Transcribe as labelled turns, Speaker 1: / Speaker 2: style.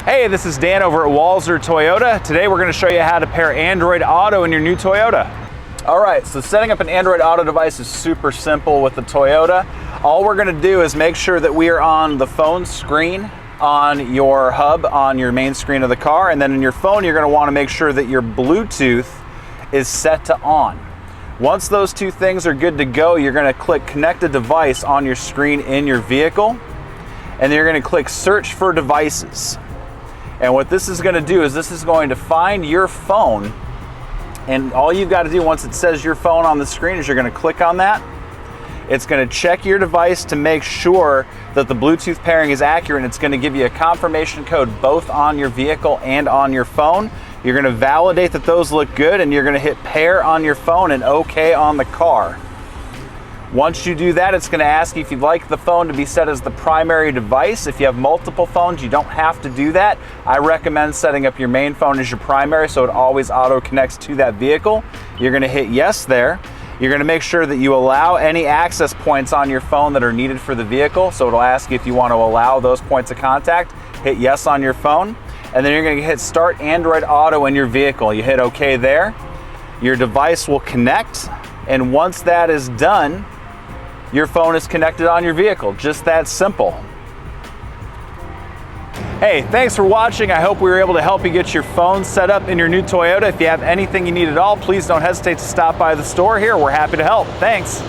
Speaker 1: Hey, this is Dan over at Walser Toyota. Today we're going to show you how to pair Android Auto in your new Toyota. All right, so setting up an Android Auto device is super simple with the Toyota. All we're going to do is make sure that we are on the phone screen on your hub, on your main screen of the car, and then in your phone you're going to want to make sure that your Bluetooth is set to on. Once those two things are good to go, you're going to click Connect a Device on your screen in your vehicle, and then you're going to click Search for Devices. And what this is going to do is this is going to find your phone, and all you've got to do once it says your phone on the screen is you're going to click on that. It's going to check your device to make sure that the Bluetooth pairing is accurate, and it's going to give you a confirmation code both on your vehicle and on your phone. You're going to validate that those look good, and you're going to hit pair on your phone and OK on the car. Once you do that, it's going to ask you if you'd like the phone to be set as the primary device. If you have multiple phones, you don't have to do that. I recommend setting up your main phone as your primary so it always auto connects to that vehicle. You're going to hit yes there. You're going to make sure that you allow any access points on your phone that are needed for the vehicle. So it'll ask you if you want to allow those points of contact. Hit yes on your phone, and then you're going to hit Start Android Auto in your vehicle. You hit OK there. Your device will connect, and once that is done, your phone is connected on your vehicle. Just that simple. Hey, thanks for watching. I hope we were able to help you get your phone set up in your new Toyota. If you have anything you need at all, please don't hesitate to stop by the store here. We're happy to help. Thanks.